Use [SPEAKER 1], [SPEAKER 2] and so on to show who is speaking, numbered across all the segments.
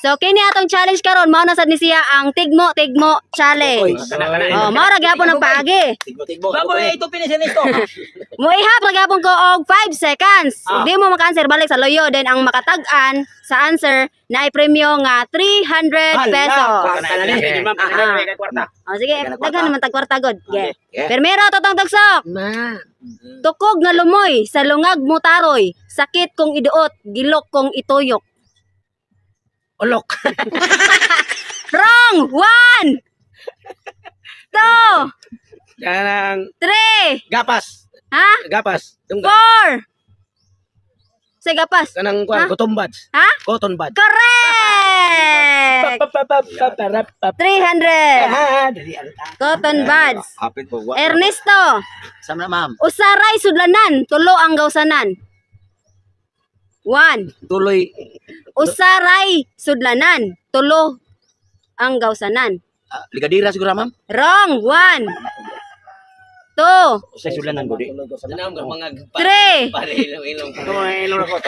[SPEAKER 1] So kini atong challenge karon mao na sad ni siya ang tigmo challenge. Oh, mao ra gyapon ang paagi.
[SPEAKER 2] Baboy ito pinisin ito.
[SPEAKER 1] Muihap ra gyapon ko og 5 seconds. Ug di mo maka-answer balik sa loyo then ang makatag-an sa answer na premyo nga 300 pesos. Oh, sige, daghan naman tag kwarta god. Yeah. Primero totong tugsok. Tukog nga lumoy sa lungag mutaroy, sakit kong iduot, gilok kong ituyok.
[SPEAKER 2] Olok.
[SPEAKER 1] Wrong! 1 2
[SPEAKER 2] Kanang
[SPEAKER 1] 3
[SPEAKER 2] gapas.
[SPEAKER 1] Ha?
[SPEAKER 2] Gapas.
[SPEAKER 1] 4 Sige, gapas.
[SPEAKER 2] Kanang
[SPEAKER 1] Ha?
[SPEAKER 2] cotton buds.
[SPEAKER 1] Ha?
[SPEAKER 2] Cotton buds.
[SPEAKER 1] Correct! 300 Cotton buds.
[SPEAKER 3] Hapit po.
[SPEAKER 1] Ernesto,
[SPEAKER 2] Sama ma'am.
[SPEAKER 1] usaray sudlanan, tulo ang gawsanan. 1
[SPEAKER 2] Tuloy.
[SPEAKER 1] Usaray sudlanan, tulo ang gawsanan.
[SPEAKER 2] Ligadira siguro ma'am.
[SPEAKER 1] Wrong. 1 2
[SPEAKER 2] Usay sulanan budi.
[SPEAKER 1] 3
[SPEAKER 2] Pare ilong. Ilong ako.
[SPEAKER 1] 4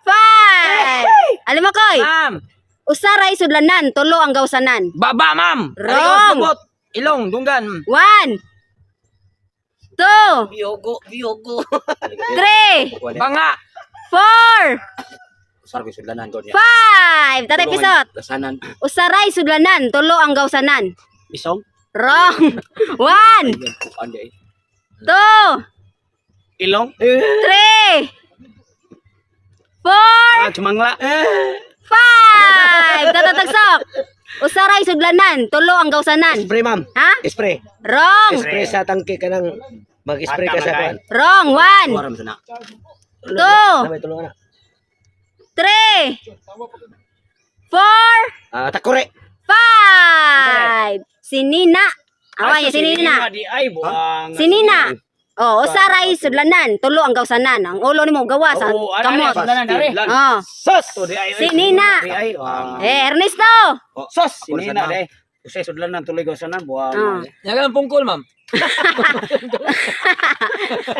[SPEAKER 1] 5 Alam mo koy,
[SPEAKER 2] Ma'am.
[SPEAKER 1] usaray sudlanan, tulo ang gawsanan.
[SPEAKER 2] Baba ma'am.
[SPEAKER 1] Wrong.
[SPEAKER 2] Ilong dunggan.
[SPEAKER 1] 1 2
[SPEAKER 2] Biyogo.
[SPEAKER 1] 3
[SPEAKER 2] Banga.
[SPEAKER 1] 4
[SPEAKER 2] Sarap sulanan ko niya.
[SPEAKER 1] 5 Tatay pisot.
[SPEAKER 2] Gasanan.
[SPEAKER 1] Usaray sudlanan, tulo ang gawsanan.
[SPEAKER 2] Isong.
[SPEAKER 1] Wrong. 1
[SPEAKER 2] Anday.
[SPEAKER 1] 2
[SPEAKER 2] Ilong.
[SPEAKER 1] 3 4
[SPEAKER 2] Sumangla.
[SPEAKER 1] 5 Tatatagsok. Usaray sudlanan, tulo ang gawsanan.
[SPEAKER 2] Spray ma'am.
[SPEAKER 1] Ha?
[SPEAKER 2] Spray.
[SPEAKER 1] Wrong.
[SPEAKER 2] Spray sa tangke kanang mag-spray ka sa kuan.
[SPEAKER 1] Wrong. 1
[SPEAKER 2] Waram sana.
[SPEAKER 1] 2
[SPEAKER 2] Sabay tulungan na.
[SPEAKER 1] 3 4
[SPEAKER 2] Takore.
[SPEAKER 1] 5 Sinina. Awan niya, sinina.
[SPEAKER 2] Di ay buang.
[SPEAKER 1] Sinina. Oh, usaray sudlanan, tulo ang gawsanan. Ang ulo nimo gawa sa kamot. Oh.
[SPEAKER 2] Sos.
[SPEAKER 1] Sinina.
[SPEAKER 2] Di ay.
[SPEAKER 1] Ernesto.
[SPEAKER 2] Sos. Sinina de. Usay sudlanan tuloy ko sana
[SPEAKER 1] Oh.
[SPEAKER 2] buang. Yagan pungkol ma'am.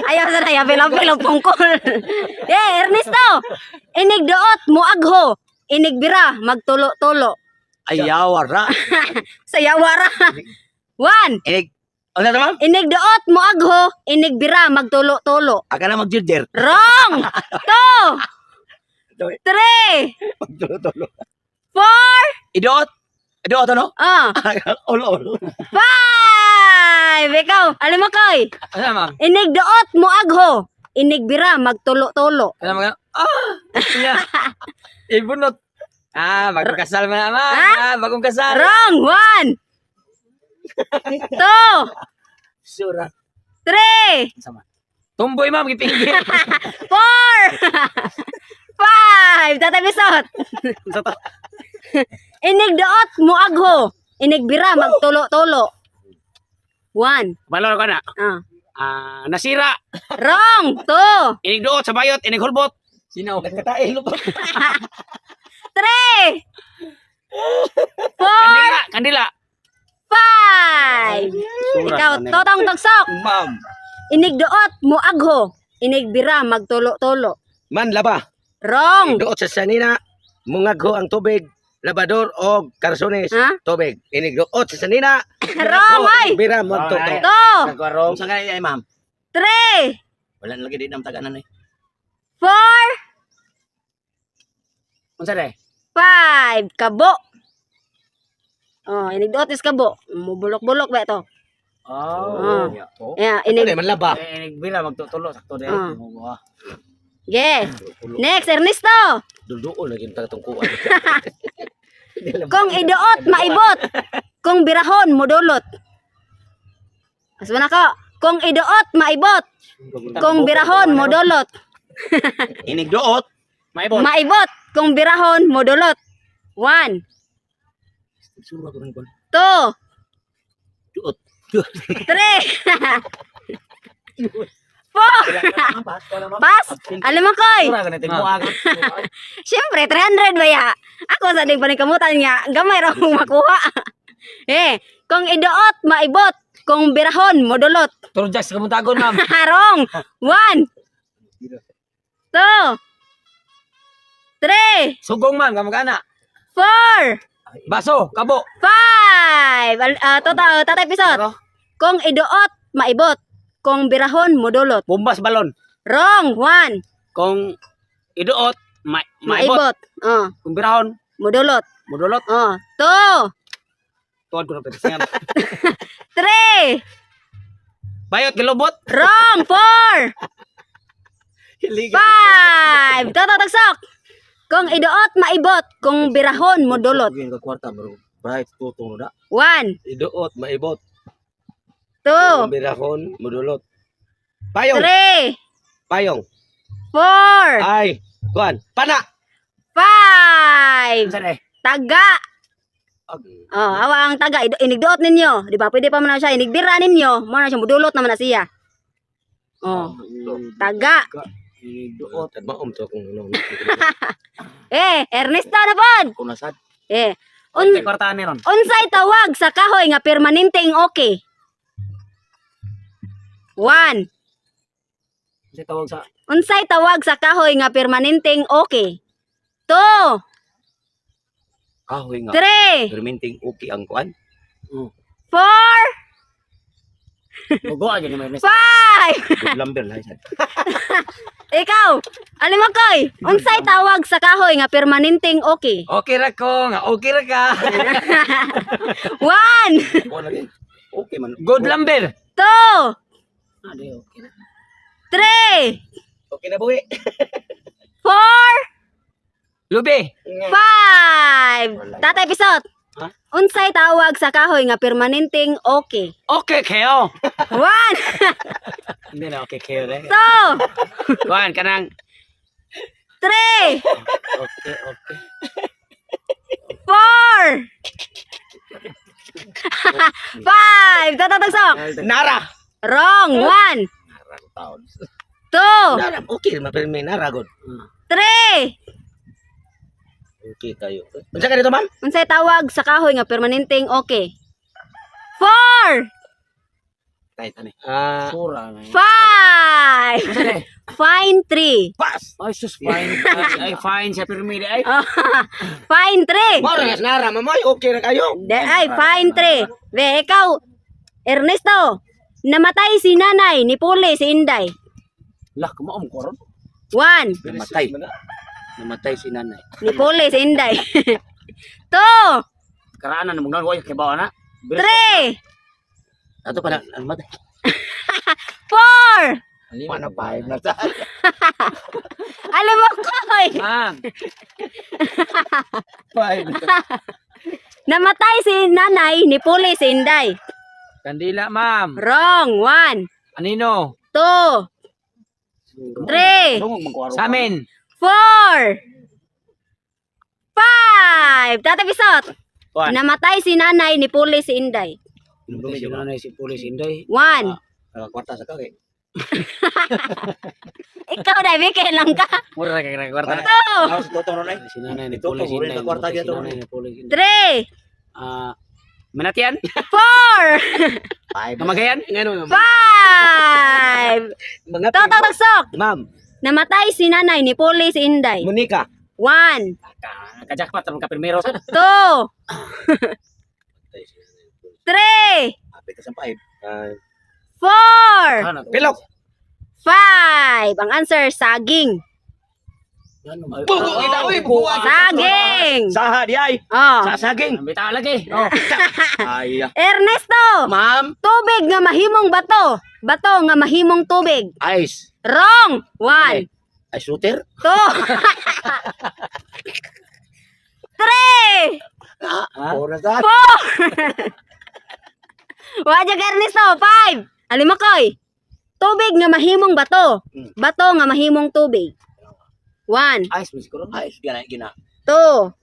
[SPEAKER 1] Ayaw sa na, yapil-apil ang pungkol. Ernesto. Inig doot, muagho. Inig bira, magtulo-tulo.
[SPEAKER 2] Ayawara.
[SPEAKER 1] Sayawara. 1
[SPEAKER 2] Ano na ma'am?
[SPEAKER 1] Inig doot, muagho. Inig bira, magtulo-tulo.
[SPEAKER 2] Aka na mag-judger.
[SPEAKER 1] Wrong. 2 3
[SPEAKER 2] Magtulo-tulo.
[SPEAKER 1] 4
[SPEAKER 2] Idoot. Idoot ano? Ol.
[SPEAKER 1] 5 Ikaw, alam mo koy.
[SPEAKER 2] Ano ma'am?
[SPEAKER 1] Inig doot, muagho. Inig bira, magtulo-tulo.
[SPEAKER 2] Ano mga? Ibunot. Magkasal mo naman. Bagong kasal.
[SPEAKER 1] Wrong. 1 2
[SPEAKER 2] Sura.
[SPEAKER 1] 3
[SPEAKER 2] Sama. Tumboy ma'am, gipinggit.
[SPEAKER 1] 4 5 Tatay Bisot. Inig doot, muagho. Inig bira, magtulo-tulo. 1
[SPEAKER 2] Balor ka na. Nasira.
[SPEAKER 1] Wrong. 2
[SPEAKER 2] Inig doot sa bayot, inig hulbot. Sinaw. Nagkatae lupot.
[SPEAKER 1] 3 4
[SPEAKER 2] Kandila.
[SPEAKER 1] 5 Ikaw, totong tugsok.
[SPEAKER 2] Ma'am.
[SPEAKER 1] Inig doot, muagho. Inig bira, magtulo-tulo.
[SPEAKER 2] Man laba.
[SPEAKER 1] Wrong.
[SPEAKER 2] Doot sa sanina, mungagho ang tubig, labador o karsones,
[SPEAKER 1] Ha?
[SPEAKER 2] tubig. Inig doot sa sanina,
[SPEAKER 1] Wrong, ay.
[SPEAKER 2] bira magtuto.
[SPEAKER 1] 2
[SPEAKER 2] Nagwarong. Sa kanya ay ma'am.
[SPEAKER 1] 3
[SPEAKER 2] Wala na lagi din ang taganan eh.
[SPEAKER 1] 4
[SPEAKER 2] Unsa day?
[SPEAKER 1] 5 Kabo. Oh, inig doot is kabo. Mubulok-bulok ba ito?
[SPEAKER 2] Oh.
[SPEAKER 1] Yeah,
[SPEAKER 2] Inig
[SPEAKER 1] inig.
[SPEAKER 2] man laba. Inig bira magtutulo sakto day.
[SPEAKER 1] Yeah. Next, Ernesto.
[SPEAKER 2] Dulduol lagi ang tungkuan.
[SPEAKER 1] Kung idoot, maibot. Kung birahon, mudulot. Mas na ko. Kung idoot, maibot. Kung birahon, mudulot.
[SPEAKER 2] Inig doot. Maibot.
[SPEAKER 1] Maibot. Kung birahon, mudulot. 1
[SPEAKER 2] Sura ko rin ko.
[SPEAKER 1] 2
[SPEAKER 2] Doot.
[SPEAKER 1] 3 4 Pas? Alam mo koy.
[SPEAKER 2] Sura ka natin mo agad.
[SPEAKER 1] Siyempre, 300 ba ya? Ako sa di panikamutan niya, gamay ra kong makuha. Kung idoot, maibot. Kung birahon, modulot.
[SPEAKER 2] Turjak sa kamuntagon, ma'am.
[SPEAKER 1] Harong. 1 2 3,
[SPEAKER 3] Sugong man, kamag-ana.
[SPEAKER 1] 4,
[SPEAKER 3] Baso, kabo.
[SPEAKER 1] 5. Tatay Pisot. Kung iduot, maibot. Kung birahon, modulot.
[SPEAKER 3] Bumbas balon.
[SPEAKER 1] Wrong. 1.
[SPEAKER 3] Kung iduot, maibot.
[SPEAKER 1] Maibot.
[SPEAKER 3] Kung birahon,
[SPEAKER 1] Modulot.
[SPEAKER 3] modulot.
[SPEAKER 1] 2,
[SPEAKER 3] Tuwan ko na pinasingan.
[SPEAKER 1] 3.
[SPEAKER 3] Bayot, kilobot.
[SPEAKER 1] Wrong. 4, 5. Tagsok. Kung iduot, maibot. Kung birahon, modulot.
[SPEAKER 2] Gin ka kwarta bro. Bright tutong na.
[SPEAKER 1] 1,
[SPEAKER 2] Iduot maibot.
[SPEAKER 1] 2,
[SPEAKER 2] Birahon mudulot. Payong.
[SPEAKER 1] 3,
[SPEAKER 2] Payong.
[SPEAKER 1] 4,
[SPEAKER 2] Ay, kuan. Pana.
[SPEAKER 1] 5.
[SPEAKER 3] Saan eh?
[SPEAKER 1] Taga. Awa ang taga. Inigduot ninyo. Di ba? Pwede pa man na siya. Inigbira ninyo. Muna siya. Mudulot naman na siya. Taga.
[SPEAKER 2] Iduot at maom to kung ano.
[SPEAKER 1] Ernesto na pod.
[SPEAKER 2] Kung nasad.
[SPEAKER 3] Unti kwartaan ni ron.
[SPEAKER 1] Unsay tawag sa kahoy nga permanenteng okay? 1.
[SPEAKER 3] Kasi tawag sa...
[SPEAKER 1] Unsay tawag sa kahoy nga permanenteng okay? 2,
[SPEAKER 2] Kahoy nga.
[SPEAKER 1] 3,
[SPEAKER 2] Perminting okay ang kuan.
[SPEAKER 1] 4,
[SPEAKER 3] Ugo, agad naman.
[SPEAKER 1] 5.
[SPEAKER 2] Lumber lah sad.
[SPEAKER 1] Ikaw, Alimakoy, unsay tawag sa kahoy nga permanenteng okay?
[SPEAKER 3] Okay ra ko, nga okay ra ka.
[SPEAKER 1] 1,
[SPEAKER 2] Kuan lagi. Okay man.
[SPEAKER 3] Good lumber.
[SPEAKER 1] 2,
[SPEAKER 3] Ade, okay na.
[SPEAKER 1] 3,
[SPEAKER 2] Okay na buhi.
[SPEAKER 1] 4,
[SPEAKER 3] Lubi.
[SPEAKER 1] 5. Tatay Pisot.
[SPEAKER 2] Ha?
[SPEAKER 1] Unsay tawag sa kahoy nga permanenteng okay?
[SPEAKER 3] Okay kayo.
[SPEAKER 1] 1,
[SPEAKER 3] Hindi na okay kayo rin.
[SPEAKER 1] 2,
[SPEAKER 3] Kuhan, kanang...
[SPEAKER 1] 3,
[SPEAKER 3] Okay, okay.
[SPEAKER 1] 4, 5. Tatagsok.
[SPEAKER 2] Nara.
[SPEAKER 1] Wrong. 1,
[SPEAKER 2] Nara taon.
[SPEAKER 1] 2,
[SPEAKER 2] Nara okay man pero may nara god.
[SPEAKER 1] 3.
[SPEAKER 2] Okay kayo. Unsa ka dito ma'am?
[SPEAKER 1] Unsay tawag sa kahoy nga permanenteng okay? 4,
[SPEAKER 2] Tay tani.
[SPEAKER 3] Sura na.
[SPEAKER 1] 5.
[SPEAKER 3] Saan eh?
[SPEAKER 1] Fine 3.
[SPEAKER 2] Pas.
[SPEAKER 3] Ay, sus, fine. Ay, fine sa pyramid. Ay,
[SPEAKER 1] Fine 3.
[SPEAKER 2] Mao ra nara mamoy okay ra kayo.
[SPEAKER 1] Ay, fine 3. Ve, ikaw, Ernesto, namatay si nanay ni Pule si Inday.
[SPEAKER 3] lah, kumaom ko ron.
[SPEAKER 1] 1,
[SPEAKER 2] Namatay. Namatay si nanay.
[SPEAKER 1] ni Pule si Inday. 2,
[SPEAKER 3] Karaanan na mong nalaway, kay bawa na.
[SPEAKER 1] 3,
[SPEAKER 2] Ato pa na namatay.
[SPEAKER 1] 4.
[SPEAKER 2] Mana pa na ta.
[SPEAKER 1] Alam mo koy,
[SPEAKER 3] Ma'am.
[SPEAKER 1] namatay si nanay ni Pule si Inday.
[SPEAKER 3] Kandila, ma'am.
[SPEAKER 1] Wrong. 1,
[SPEAKER 3] Anino?
[SPEAKER 1] 2, 3,
[SPEAKER 3] Sa amin.
[SPEAKER 1] 4, 5. Tatay Pisot.
[SPEAKER 3] Kuhan.
[SPEAKER 1] Namatay si nanay ni Pule si Inday.
[SPEAKER 3] Si nanay si Pulis Inday.
[SPEAKER 1] 1.
[SPEAKER 2] Kwarta sa kaway.
[SPEAKER 1] Ikaw na, bigay lang ka.
[SPEAKER 3] Mura na kay kwarta.
[SPEAKER 1] 2,
[SPEAKER 2] Ako sa totoo ray.
[SPEAKER 3] Si nanay ni
[SPEAKER 2] Ito,
[SPEAKER 3] Pulis
[SPEAKER 2] paborin
[SPEAKER 3] Inday.
[SPEAKER 2] na kwarta
[SPEAKER 3] Si
[SPEAKER 2] dito.
[SPEAKER 3] nanay ni Pulis Inday.
[SPEAKER 1] 3,
[SPEAKER 3] Manatian?
[SPEAKER 1] 4,
[SPEAKER 2] Five.
[SPEAKER 3] Namagayan?
[SPEAKER 2] Ngano?
[SPEAKER 1] 5.
[SPEAKER 2] Mga
[SPEAKER 1] Tagsok.
[SPEAKER 2] Ma'am,
[SPEAKER 1] Namatay si nanay ni Pule si Inday.
[SPEAKER 2] Monica.
[SPEAKER 1] 1,
[SPEAKER 3] Kajakpat naman ka primero.
[SPEAKER 1] 2, 3,
[SPEAKER 2] Apit ka sa 5.
[SPEAKER 1] 4,
[SPEAKER 2] Pilok.
[SPEAKER 1] 5. Ang answer, saging.
[SPEAKER 2] Pugo kita uy, buwan.
[SPEAKER 1] Saging.
[SPEAKER 2] Saha di ay.
[SPEAKER 1] Oh.
[SPEAKER 2] Sa saging.
[SPEAKER 3] Bita lagi. Oh.
[SPEAKER 2] Ay.
[SPEAKER 1] Ernesto,
[SPEAKER 2] Ma'am,
[SPEAKER 1] tubig nga mahimong bato. Bato nga mahimong tubig.
[SPEAKER 2] ice.
[SPEAKER 1] Wrong. 1,
[SPEAKER 2] Ice shooter.
[SPEAKER 1] 2, 3,
[SPEAKER 2] Oras na.
[SPEAKER 1] 4. Wajag Ernesto, 5. Alimakoy. Tubig nga mahimong bato. Bato nga mahimong tubig. 1,
[SPEAKER 3] Ice, miss ko ron.
[SPEAKER 2] Ice gina.
[SPEAKER 1] 2,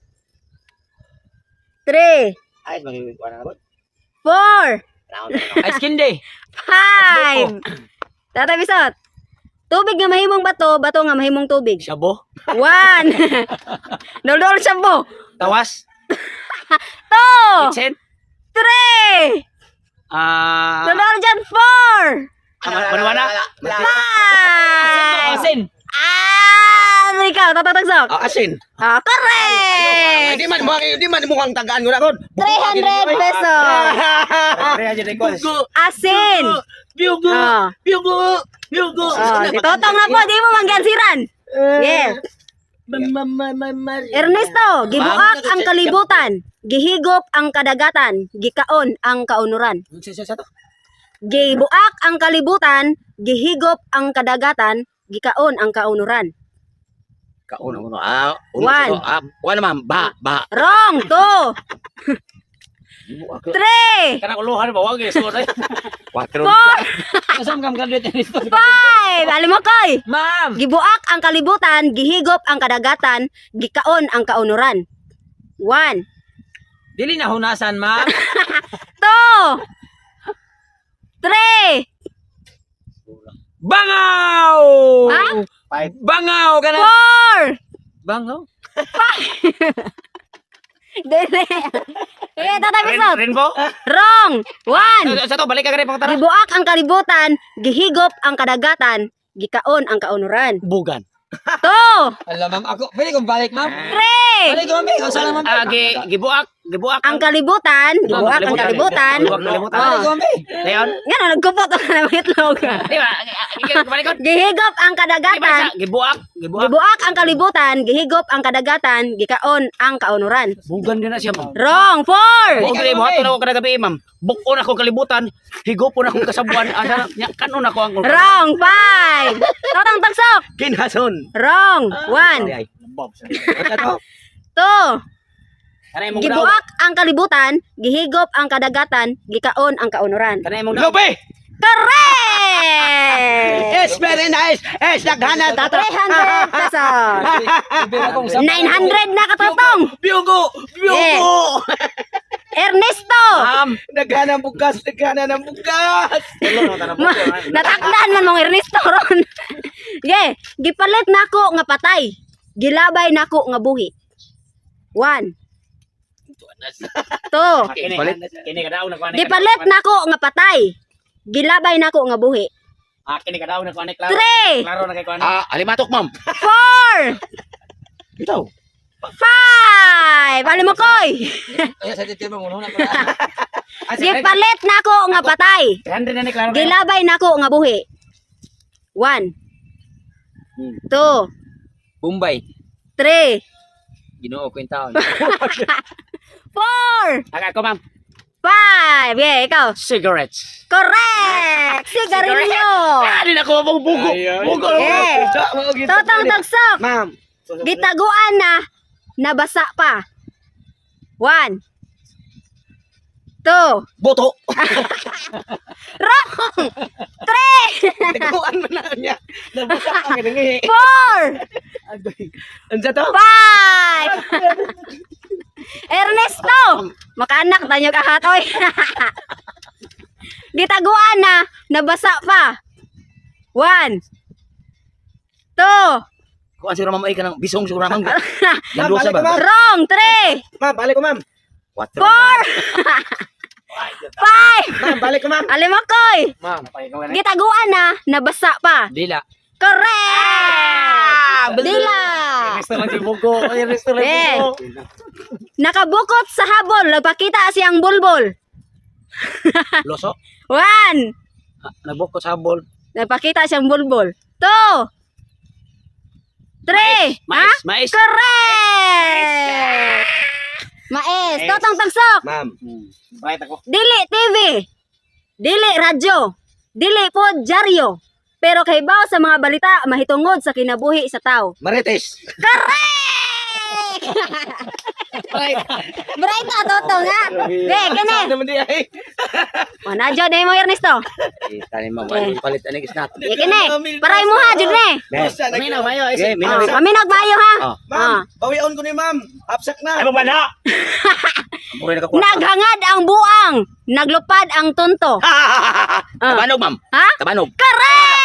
[SPEAKER 1] 3,
[SPEAKER 2] Ice magiging kuha na ba?
[SPEAKER 1] 4,
[SPEAKER 3] Ice candy.
[SPEAKER 1] 5. Tatay Bisot. Tubig nga mahimong bato, bato nga mahimong tubig.
[SPEAKER 3] Shabo.
[SPEAKER 1] 1. Dol sabo.
[SPEAKER 3] Tawas.
[SPEAKER 1] 2,
[SPEAKER 3] Kitchen.
[SPEAKER 1] 3. Dol dyan 4.
[SPEAKER 3] Mana-mana?
[SPEAKER 1] 5.
[SPEAKER 3] Asin.
[SPEAKER 1] Ikaw, tatatagsok.
[SPEAKER 2] Asin.
[SPEAKER 1] Correct!
[SPEAKER 2] Di man mukhang tagaan ko na kon.
[SPEAKER 1] 300 pesos.
[SPEAKER 3] Kaya dyan request.
[SPEAKER 1] Asin.
[SPEAKER 2] Biugo.
[SPEAKER 1] Oh.
[SPEAKER 2] Biugo. Biugo.
[SPEAKER 1] Si Totong na po, di mo manggansiran. Yes. Ernesto, gibuak ang kalibutan, gihigop ang kadagatan, gikaon ang kaunuran.
[SPEAKER 3] Sa to?
[SPEAKER 1] Gibuak ang kalibutan, gihigop ang kadagatan, gikaon ang kaunuran.
[SPEAKER 2] Kauno.
[SPEAKER 1] One.
[SPEAKER 2] Wala ma'am. Ba.
[SPEAKER 1] Wrong. 2. 3.
[SPEAKER 3] Kana uluhan ba wag so day.
[SPEAKER 2] 4.
[SPEAKER 1] 4.
[SPEAKER 3] Kasam kam graduate ni ito.
[SPEAKER 1] 5. Alimokoy.
[SPEAKER 3] Ma'am.
[SPEAKER 1] Gibuak ang kalibutan, gihigop ang kadagatan, gikaon ang kaunuran. 1.
[SPEAKER 3] Dili na hunasan, ma'am.
[SPEAKER 1] 2. 3.
[SPEAKER 3] Bangaw!
[SPEAKER 1] Ha?
[SPEAKER 2] 5.
[SPEAKER 3] Bangaw kana.
[SPEAKER 1] 4.
[SPEAKER 3] Bangaw?
[SPEAKER 1] Dili. Tatay Pisot.
[SPEAKER 3] Rainbow?
[SPEAKER 1] Wrong. 1.
[SPEAKER 3] Sa to balik ka gani pang tara.
[SPEAKER 1] Gibuak ang kalibutan, gihigop ang kadagatan, gikaon ang kaunuran.
[SPEAKER 3] Bugan.
[SPEAKER 1] 2.
[SPEAKER 3] Alam ma'am ako. Pwede kong balik, ma'am.
[SPEAKER 1] 3.
[SPEAKER 3] Balik ko, ma'am. Sala ma'am. Gibuak
[SPEAKER 1] Ang kalibutan, gibuak ang kalibutan.
[SPEAKER 3] Balik ko, ma'am.
[SPEAKER 2] Leon.
[SPEAKER 1] Yan, nagkupot ang ng itlog.
[SPEAKER 3] Di ba? Balik ko.
[SPEAKER 1] Gihigop ang kadagatan,
[SPEAKER 3] Gibuak.
[SPEAKER 1] gibuak ang kalibutan, gihigop ang kadagatan, gikaon ang kaunuran.
[SPEAKER 3] Bugan din na siya, ma'am.
[SPEAKER 1] Wrong. 4.
[SPEAKER 3] Bukan mo hato na ko kada gabi, ma'am. Bukon ako kalibutan, higopon akong kasabuan. Asa nya kanon ako ang
[SPEAKER 1] Wrong. 5. Totong tagsok.
[SPEAKER 2] Kinhason.
[SPEAKER 1] Wrong. 1.
[SPEAKER 2] Ay. Ano?
[SPEAKER 1] 2.
[SPEAKER 3] Kanay mong
[SPEAKER 1] Gibuak ang kalibutan, gihigop ang kadagatan, gikaon ang kaunuran.
[SPEAKER 3] Kanay mong
[SPEAKER 2] Lobe.
[SPEAKER 1] Correct!
[SPEAKER 2] It's very nice. Naghana
[SPEAKER 1] 300 pesos. 900 na katotong.
[SPEAKER 2] Biugo. Biugo.
[SPEAKER 1] Ernesto!
[SPEAKER 3] Ma'am.
[SPEAKER 2] Naghana ng bukas.
[SPEAKER 1] Natakdan man mong Ernesto ron. Yeah, gipalit nako nga patay. Gilabay nako nga buhi. 1. 2.
[SPEAKER 3] Kini ka daw na kuan.
[SPEAKER 1] Gipalit nako nga patay. Gilabay nako nga buhi.
[SPEAKER 3] Kini ka daw na kuan klaro.
[SPEAKER 1] 3.
[SPEAKER 3] Klaro na kay kuan.
[SPEAKER 2] Alimatok, ma'am.
[SPEAKER 1] 4.
[SPEAKER 2] Ito.
[SPEAKER 1] 5. Alimokoy.
[SPEAKER 3] Ay sa titir mo muna ko.
[SPEAKER 1] Gipalit nako nga patay.
[SPEAKER 3] 300 na ni klaro.
[SPEAKER 1] Gilabay nako nga buhi. 1. 2.
[SPEAKER 3] Bombay.
[SPEAKER 1] 3.
[SPEAKER 3] Ginoo ko yung taon.
[SPEAKER 1] 4.
[SPEAKER 3] Aga ko, ma'am.
[SPEAKER 1] 5. Yeah, ikaw.
[SPEAKER 3] Cigarettes.
[SPEAKER 1] Correct! Sigarilyo!
[SPEAKER 2] Hindi na ko mong bugo. Bugo.
[SPEAKER 1] Eh. Totong tagsok.
[SPEAKER 2] Ma'am.
[SPEAKER 1] Gitaguan na, nabasa pa. 1. 2.
[SPEAKER 2] Boto.
[SPEAKER 1] Wrong! 3.
[SPEAKER 2] Nagkuhan mo na niya. Nabasa ka ng
[SPEAKER 1] 4.
[SPEAKER 2] Ansa to?
[SPEAKER 1] 5. Ernesto! Makaanak, tanyo ka hatoy. Gitaguan na, nabasa pa. 1. 2.
[SPEAKER 3] Kuan si Ramam ay kanang bisong siguro namang.
[SPEAKER 2] Ma'am,
[SPEAKER 3] Gandosa
[SPEAKER 2] balik ko,
[SPEAKER 3] ba?
[SPEAKER 2] ma'am.
[SPEAKER 1] Wrong! 3.
[SPEAKER 2] Ma'am, balik ko, ma'am.
[SPEAKER 1] 4. 5.
[SPEAKER 2] Ma'am, balik ko, ma'am.
[SPEAKER 1] Alimokoy!
[SPEAKER 3] Ma'am,
[SPEAKER 1] Gitaguan na, nabasa pa.
[SPEAKER 3] dila.
[SPEAKER 1] Correct! Dila!
[SPEAKER 3] Restaurant si Bugo. Ay, restaurant
[SPEAKER 1] Eh.
[SPEAKER 3] Bugo.
[SPEAKER 1] Nakabukot sa habol, nagpakita siyang bulbol.
[SPEAKER 3] Loso.
[SPEAKER 1] 1.
[SPEAKER 3] Nagbukot sa ball.
[SPEAKER 1] Nagpakita siyang bulbol. 2. 3. Ha?
[SPEAKER 3] Mais.
[SPEAKER 1] Correct! Mais. Totong tagsok.
[SPEAKER 2] Ma'am.
[SPEAKER 3] Right ako.
[SPEAKER 1] Dili TV. Dili radyo. Dili po dyaryo. Pero kay baw sa mga balita mahitungod sa kinabuhi sa tao.
[SPEAKER 2] Marites.
[SPEAKER 1] Correct! Bright na totong ha. Be, kene.
[SPEAKER 2] Naman di ay.
[SPEAKER 1] O na jud mo Ernesto.
[SPEAKER 2] Tani ma'am, ano palit ani gisnat.
[SPEAKER 1] Kene. Paray mo ha jud ne.
[SPEAKER 3] Minaw mayo.
[SPEAKER 2] Okay, minaw.
[SPEAKER 1] Kami nagbayo ha.
[SPEAKER 2] Ma'am, bawion ko ni ma'am. Hapsak na.
[SPEAKER 3] Ay mo ba na? Mura na ka
[SPEAKER 1] Naghangad ang buang, naglupad ang tunto.
[SPEAKER 2] Tabanog, ma'am.
[SPEAKER 1] Ha?
[SPEAKER 2] Tabanog.
[SPEAKER 1] Correct!